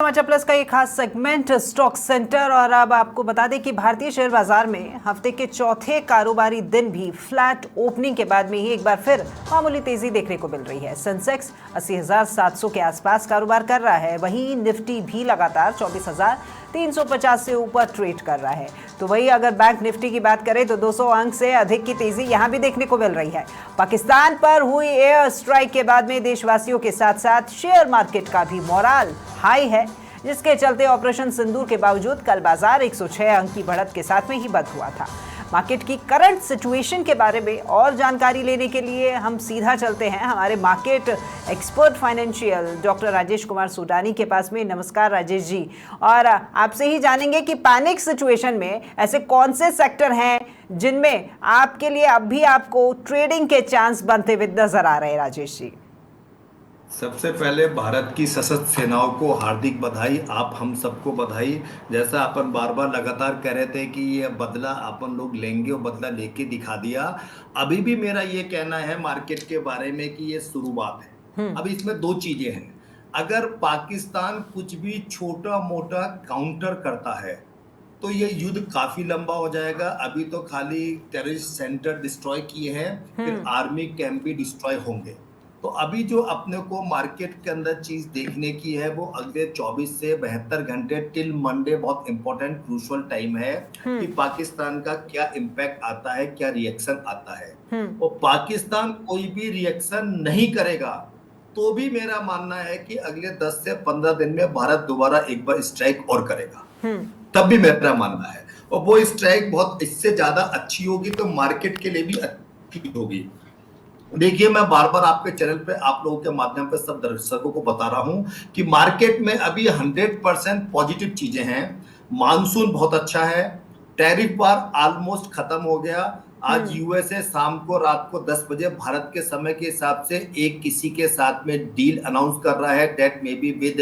समाचार प्लस का एक खास सेगमेंट स्टॉक सेंटर। और अब आपको बता दें कि भारतीय शेयर बाजार में हफ्ते के चौथे कारोबारी दिन भी फ्लैट ओपनिंग के बाद में ही एक बार फिर मामूली तेजी देखने को मिल रही है। सेंसेक्स 80,700 के आसपास कारोबार कर रहा है, वहीं निफ्टी भी लगातार 24,350 से ऊपर ट्रेड कर रहा है। तो वही अगर बैंक निफ्टी की बात करें तो 200 अंक से अधिक की तेजी यहां भी देखने को मिल रही है। पाकिस्तान पर हुई एयर स्ट्राइक के बाद में देशवासियों के साथ साथ शेयर मार्केट का भी मोराल हाई है, जिसके चलते ऑपरेशन सिंदूर के बावजूद कल बाजार 106 अंक की बढ़त के साथ में ही बंद हुआ था। मार्केट की करंट सिचुएशन के बारे में और जानकारी लेने के लिए हम सीधा चलते हैं हमारे market expert financial doctor Rajesh Kumar Sodani के पास में। नमस्कार राजेश जी, और आपसे ही जानेंगे कि पैनिक सिचुएशन में ऐसे कौन से सेक्टर हैं जिनमें आपके लिए अब भी आपको ट्रेडिंग के चांस बनते हुए नजर आ रहे हैं। राजेश जी, सबसे पहले भारत की सशस्त्र सेनाओं को हार्दिक बधाई, आप हम सबको बधाई। जैसा अपन बार बार लगातार कह रहे थे कि ये बदला अपन लोग लेंगे और बदला लेके दिखा दिया। अभी भी मेरा ये कहना है मार्केट के बारे में कि ये शुरुआत है। अब इसमें दो चीजें हैं। अगर पाकिस्तान कुछ भी छोटा मोटा काउंटर करता है तो ये युद्ध काफी लंबा हो जाएगा। अभी तो खाली टेररिस्ट सेंटर डिस्ट्रॉय किए हैं, फिर आर्मी कैंप भी डिस्ट्रॉय होंगे। तो अभी जो अपने को मार्केट के अंदर चीज देखने की है वो अगले 24 से 72 घंटे टिल मंडे बहुत इंपॉर्टेंट क्रूशियल टाइम है कि पाकिस्तान का क्या इम्पैक्ट आता है, क्या रिएक्शन आता है। और पाकिस्तान कोई भी रिएक्शन नहीं करेगा तो भी मेरा मानना है कि अगले 10 से 15 दिन में भारत दोबारा एक बार स्ट्राइक और करेगा, तब भी मेरा मानना है। और वो स्ट्राइक बहुत इससे ज्यादा अच्छी होगी तो मार्केट के लिए भी अच्छी होगी। देखिए, मैं बार बार आपके चैनल पे आप लोगों के माध्यम पे सब दर्शकों को बता रहा हूं कि मार्केट में अभी 100% पॉजिटिव चीजें हैं। मानसून बहुत अच्छा है, टैरिफ वार ऑलमोस्ट खत्म हो गया। आज यूएसए शाम को रात को 10 बजे भारत के समय के हिसाब से एक किसी के साथ में डील अनाउंस कर रहा है, that may be with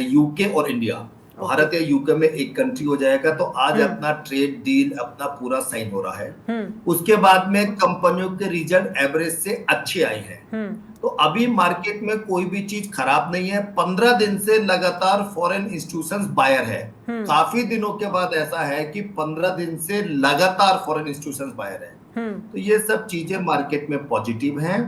UK और इंडिया। भारत या यूके में एक कंट्री हो जाएगा। तो आज अपना ट्रेड डील अपना पूरा साइन हो रहा है। उसके बाद में कंपनियों के रिजल्ट एवरेज से अच्छे आए हैं। तो अभी मार्केट में कोई भी चीज खराब नहीं है। 15 दिन से लगातार फॉरेन इंस्टीट्यूशंस बायर है। काफी दिनों के बाद ऐसा है कि 15 दिन से लगातार फॉरेन इंस्टीट्यूशंस बायर है। तो ये सब चीजें मार्केट में पॉजिटिव हैं।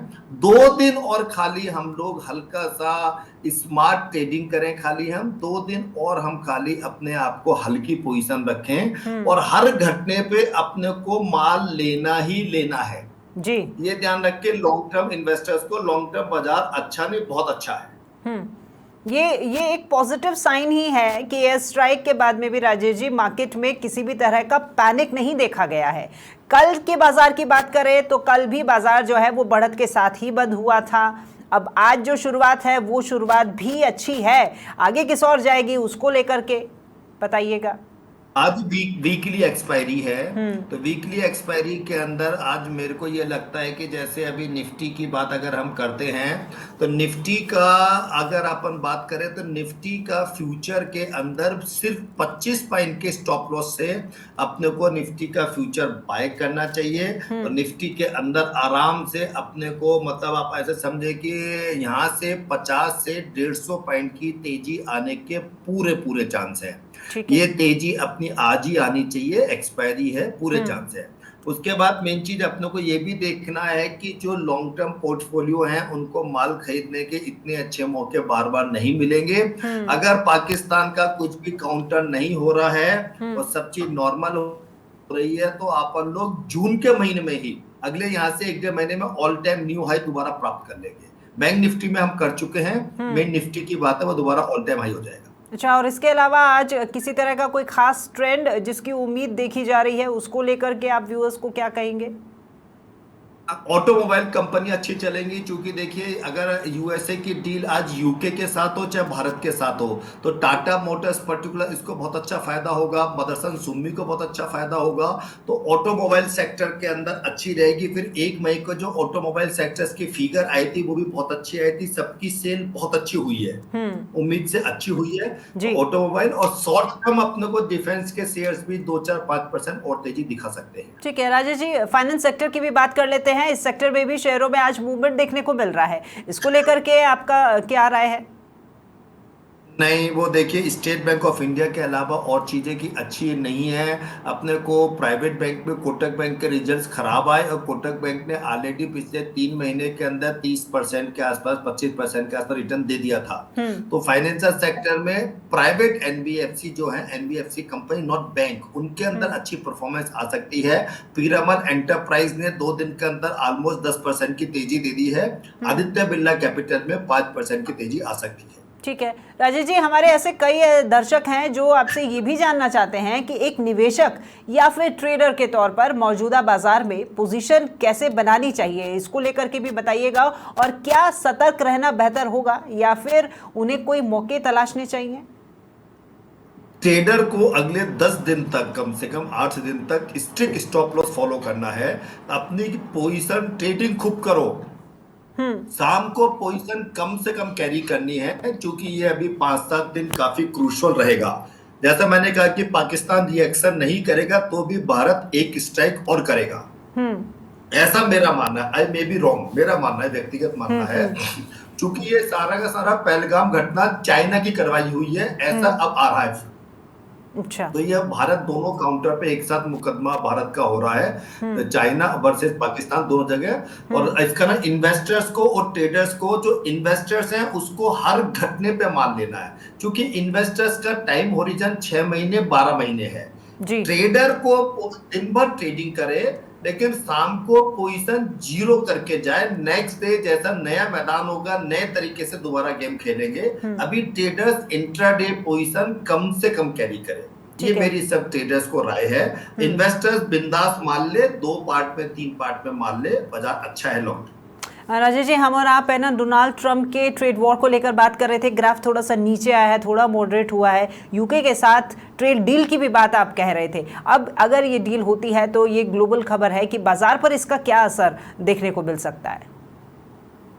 2 दिन और खाली हम लोग हल्का सा स्मार्ट ट्रेडिंग करें, खाली हम 2 दिन और हम खाली अपने आप को हल्की पोजीशन रखें और हर घटने पे अपने को माल लेना ही लेना है जी। ये ध्यान रख के लॉन्ग टर्म इन्वेस्टर्स को लॉन्ग टर्म बाजार अच्छा नहीं बहुत अच्छा है। ये एक पॉजिटिव साइन ही है कि एयर स्ट्राइक के बाद में भी राजेश जी मार्केट में किसी भी तरह का पैनिक नहीं देखा गया है। कल के बाजार की बात करें तो कल भी बाजार जो है वो बढ़त के साथ ही बंद हुआ था। अब आज जो शुरुआत है वो शुरुआत भी अच्छी है, आगे किस और जाएगी उसको लेकर के बताइएगा। आज वीकली एक्सपायरी है, तो वीकली एक्सपायरी के अंदर आज मेरे को ये लगता है कि जैसे अभी निफ्टी की बात अगर हम करते हैं तो निफ्टी का अगर अपन बात करें तो निफ्टी का फ्यूचर के अंदर सिर्फ 25 पॉइंट के स्टॉप लॉस से अपने को निफ्टी का फ्यूचर बाय करना चाहिए। और निफ्टी के अंदर आराम से अपने को मतलब आप ऐसे समझे कि यहाँ से 50 से 150 पॉइंट की तेजी आने के पूरे चांस है। ये तेजी अपनी आज ही आनी चाहिए, एक्सपायरी है, पूरे चांस है। उसके बाद मेन चीज अपने को ये भी देखना है कि जो लॉन्ग टर्म पोर्टफोलियो हैं उनको माल खरीदने के इतने अच्छे मौके बार बार नहीं मिलेंगे। अगर पाकिस्तान का कुछ भी काउंटर नहीं हो रहा है और सब चीज नॉर्मल हो रही है तो अपन लोग जून के महीने में ही अगले यहाँ से 1-1.5 महीने में ऑल टाइम न्यू हाई दोबारा प्राप्त कर लेंगे। बैंक निफ्टी में हम कर चुके हैं, मेन निफ्टी की बात है वो दोबारा ऑल टाइम हाई हो जाएगा। अच्छा, और इसके अलावा आज किसी तरह का कोई खास ट्रेंड जिसकी उम्मीद देखी जा रही है उसको लेकर के आप व्यूअर्स को क्या कहेंगे? ऑटोमोबाइल कंपनी अच्छी चलेंगी क्योंकि देखिए अगर यूएसए की डील आज यूके के साथ हो चाहे भारत के साथ हो तो टाटा मोटर्स पर्टिकुलर इसको बहुत अच्छा फायदा होगा, मदरसन सुम्मी को बहुत अच्छा फायदा होगा। तो ऑटोमोबाइल सेक्टर के अंदर अच्छी रहेगी। फिर 1 मई को जो ऑटोमोबाइल सेक्टर्स की फिगर आई थी वो भी बहुत अच्छी आई थी, सबकी सेल बहुत अच्छी हुई है, उम्मीद से अच्छी हुई है तो ऑटोमोबाइल। और शॉर्ट टर्म अपने को डिफेंस के शेयर्स भी 2-4-5% और तेजी दिखा सकते हैं। ठीक है राजेश जी, फाइनेंस सेक्टर की भी बात कर लेते हैं। इस सेक्टर में भी शेयरों में आज मूवमेंट देखने को मिल रहा है, इसको लेकर के आपका क्या राय है? नहीं, वो देखिए स्टेट बैंक ऑफ इंडिया के अलावा और चीजें की अच्छी नहीं है। अपने को प्राइवेट बैंक में कोटक बैंक के रिजल्ट्स खराब आए और कोटक बैंक ने ऑलरेडी पिछले 3 महीने के अंदर 30% के आसपास, 25% के आसपास रिटर्न दे दिया था। तो फाइनेंशियल सेक्टर में प्राइवेट एनबीएफसी जो है, एनबीएफसी कंपनी नॉट बैंक, उनके अंदर अच्छी परफॉर्मेंस आ सकती है। पीरामल एंटरप्राइज ने 2 दिन के अंदर ऑलमोस्ट 10% की तेजी दे दी है। आदित्य बिरला कैपिटल में 5% की तेजी आ सकती है। ठीक है राजेश जी, हमारे ऐसे कई दर्शक हैं जो आपसे ये भी जानना चाहते हैं कि एक निवेशक या फिर ट्रेडर के तौर पर मौजूदा बाजार में पोजीशन कैसे बनानी चाहिए, इसको लेकर के भी बताइएगा। और क्या सतर्क रहना बेहतर होगा या फिर उन्हें कोई मौके तलाशने चाहिए? ट्रेडर को अगले 10 दिन तक, कम से कम 8 दिन तक स्ट्रिक्ट स्टॉप लॉस फॉलो करना है। अपनी पोजीशन ट्रेडिंग खूब करो। शाम को पोजीशन कम से कम कैरी करनी है, क्योंकि ये अभी 5-7 दिन काफी क्रूशियल रहेगा। जैसा मैंने कहा कि पाकिस्तान रिएक्शन नहीं करेगा तो भी भारत एक स्ट्राइक और करेगा, ऐसा मेरा मानना है। आई मे बी रॉन्ग, मेरा मानना है, व्यक्तिगत मानना है। क्योंकि ये सारा का सारा पहलगाम घटना चाइना की करवाई हुई है, ऐसा अब आ रहा है। अच्छा। तो यह भारत, दोनों काउंटर पे एक साथ मुकदमा भारत का हो रहा है, चाइना वर्सेस पाकिस्तान दोनों जगह। और इसका ना इन्वेस्टर्स को और ट्रेडर्स को, जो इन्वेस्टर्स हैं उसको हर घटने पे मान लेना है, क्योंकि इन्वेस्टर्स का टाइम होरिजन 6 महीने 12 महीने है। ट्रेडर को दिन भर ट्रेडिंग करे, लेकिन शाम को पोजीशन जीरो करके जाए। नेक्स्ट डे जैसा नया मैदान होगा, नए तरीके से दोबारा गेम खेलेंगे। अभी ट्रेडर्स इंट्राडे पोजीशन कम से कम कैरी करें, ये मेरी सब ट्रेडर्स को राय है। इन्वेस्टर्स बिंदास मान ले, 2 पार्ट में 3 पार्ट में मान ले, बाजार अच्छा है लॉन्ग। राजेश जी, हम और आप है ना डोनाल्ड ट्रंप के ट्रेड वॉर को लेकर बात कर रहे थे। ग्राफ थोड़ा सा नीचे आया है, थोड़ा मॉडरेट हुआ है। यूके के साथ ट्रेड डील की भी बात आप कह रहे थे। अब अगर ये डील होती है तो ये ग्लोबल खबर है कि बाजार पर इसका क्या असर देखने को मिल सकता है?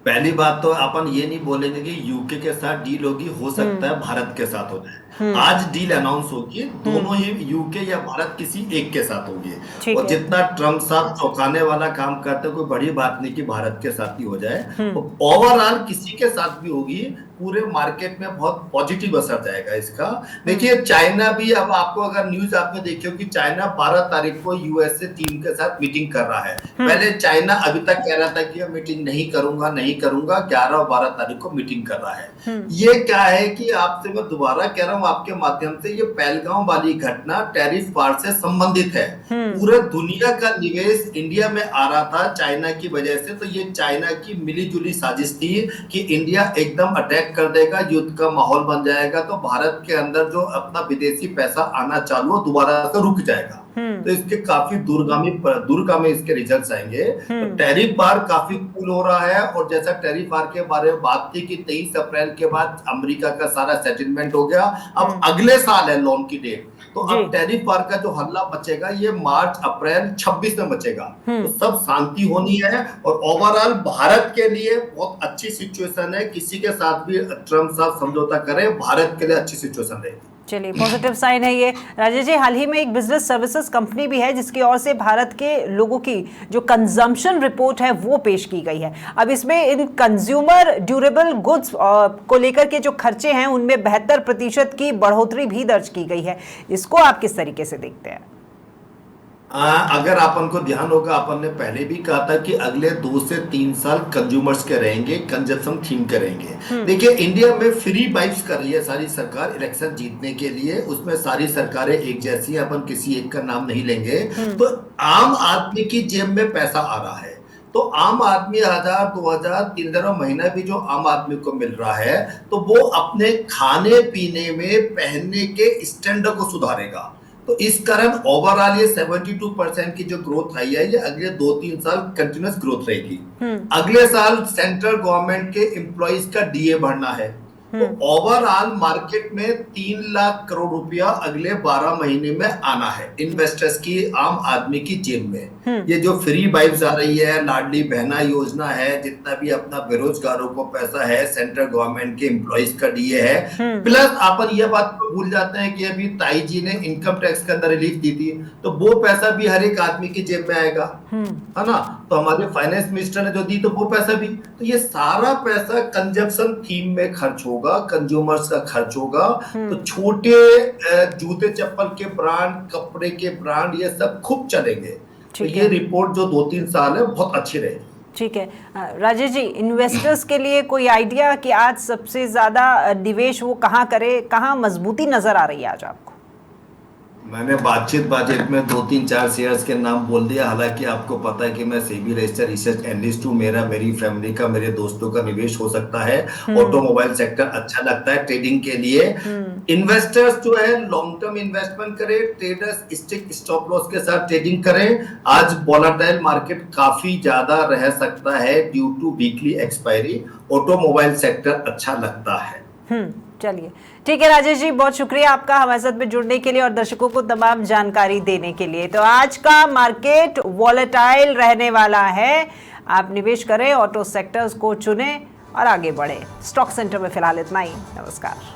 पहली बात तो अपन ये नहीं बोलेंगे कि यूके के साथ डील होगी, हो सकता है भारत के साथ हो जाए। आज डील अनाउंस होगी, दोनों ही यूके या भारत किसी एक के साथ होगी। और जितना ट्रम्प साहब चौंकाने वाला काम करते, कोई बड़ी बात नहीं कि भारत के साथ ही हो जाए। ओवरऑल किसी के साथ भी होगी, पूरे मार्केट में बहुत पॉजिटिव असर जाएगा इसका। देखिए चाइना भी, अब आपको अगर न्यूज आपने देखी हो कि चाइना 12 तारीख को यूएसए टीम के साथ मीटिंग कर रहा है। पहले चाइना अभी तक कह रहा था कि मीटिंग नहीं करूंगा नहीं करूंगा, 11 और 12 तारीख को मीटिंग कर रहा है। ये क्या है कि आपसे मैं दोबारा कह रहा हूं आपके माध्यम से, ये पहलगाम वाली घटना टैरिफ वार से संबंधित है। पूरे दुनिया का निवेश इंडिया में आ रहा था चाइना की वजह से। तो ये चाइना की मिलीजुली साजिश थी कि इंडिया एकदम अटैक कर देगा, युद्ध का माहौल बन जाएगा, तो भारत के अंदर जो अपना विदेशी पैसा आना चालू दोबारा से रुक जाएगा। तो इसके काफी दूरगामी इसके रिजल्ट्स आएंगे। तो टैरिफ बार काफी कूल हो रहा है। और जैसा टैरिफ बार के बारे में बात थी कि 23 अप्रैल के बाद अमेरिका का सारा सेटलमेंट हो गया, अब अगले साल है लोन की डेट। तो अब टैरिफ बार का जो हल्ला मचेगा ये मार्च अप्रैल 26 में मचेगा। तो सब शांति होनी है। और ओवरऑल भारत के लिए बहुत अच्छी सिचुएशन है। किसी के साथ भी ट्रम्प साहब समझौता करे, भारत के लिए अच्छी सिचुएशन रहेगी। चलिए, पॉजिटिव साइन है ये। राजेश जी, हाल ही में एक बिजनेस सर्विसेज कंपनी भी है जिसकी ओर से भारत के लोगों की जो कंजम्पशन रिपोर्ट है वो पेश की गई है। अब इसमें इन कंज्यूमर ड्यूरेबल गुड्स को लेकर के जो खर्चे हैं उनमें 72% की बढ़ोतरी भी दर्ज की गई है। इसको आप किस तरीके से देखते हैं? अगर अपन को ध्यान होगा, अपन ने पहले भी कहा था कि अगले 2 से 3 साल कंज्यूमर्स के रहेंगे, कंजप्शन थीम करेंगे। देखिए इंडिया में फ्री बाइक्स कर रही है सारी सरकार इलेक्शन जीतने के लिए। उसमें सारी सरकारें एक जैसी हैं, अपन किसी एक का नाम नहीं लेंगे। तो आम आदमी की जेब में पैसा आ रहा है। तो आम आदमी 1000, 2000, 3000 महीना भी जो आम आदमी को मिल रहा है, तो वो अपने खाने पीने में, पहनने के स्टैंडर्ड को सुधारेगा। तो इस कारण ओवरऑल ये 72% की जो ग्रोथ आई है, ये अगले 2-3 साल कंटिन्यूस ग्रोथ रहेगी। अगले साल सेंट्रल गवर्नमेंट के एम्प्लॉइज का डीए बढ़ना है। तो ओवरऑल मार्केट में 3 लाख करोड़ रुपया अगले 12 महीने में आना है इन्वेस्टर्स की, आम आदमी की जेब में। ये जो फ्री बाइक्स आ रही है, लाडली बहना योजना है, जितना भी अपना बेरोजगारों को पैसा है, सेंट्रल गवर्नमेंट के एम्प्लॉइज का डीए है। प्लस अपन ये बात को भूल जाते हैं कि अभी ताई जी ने इनकम टैक्स के अंदर रिलीफ दी थी, तो वो पैसा भी हर एक आदमी की जेब में आएगा, है ना। तो हमारे फाइनेंस मिनिस्टर ने जो दी, तो वो पैसा भी, तो ये सारा पैसा कंजप्शन थीम में खर्च होगा। होगा, कंज्यूमर्स का खर्च होगा, तो छोटे जूते चप्पल के ब्रांड, कपड़े के ब्रांड, ये सब खूब चलेंगे। तो ठीक ये है। रिपोर्ट जो 2-3 साल है बहुत अच्छी रहेगी। ठीक है। राजेश जी, इन्वेस्टर्स के लिए कोई आइडिया कि आज सबसे ज्यादा निवेश वो कहाँ करे, कहाँ मजबूती नजर आ रही है आज आपको? मैंने बातचीत में 2-3-4 शेयर्स के नाम बोल दिया। हालांकि आपको पता है कि मैं सेबी रजिस्टर्ड रिसर्च एनालिस्ट हूँ। मेरी फैमिली का, मेरे दोस्तों का निवेश हो सकता है। ऑटोमोबाइल सेक्टर अच्छा लगता है ट्रेडिंग के लिए। इन्वेस्टर्स जो है लॉन्ग टर्म इन्वेस्टमेंट करें, ट्रेडर्स स्ट्रिक्ट स्टॉप लॉस के साथ ट्रेडिंग करें। आज वोलेटाइल मार्केट काफी ज्यादा रह सकता है due to weekly expiry. Automobile sector अच्छा लगता है। चलिए, ठीक है राजेश जी, बहुत शुक्रिया आपका हमारे साथ में जुड़ने के लिए और दर्शकों को तमाम जानकारी देने के लिए। तो आज का मार्केट वॉलेटाइल रहने वाला है, आप निवेश करें, ऑटो सेक्टर्स को चुनें और आगे बढ़े। स्टॉक सेंटर में फिलहाल इतना ही। नमस्कार।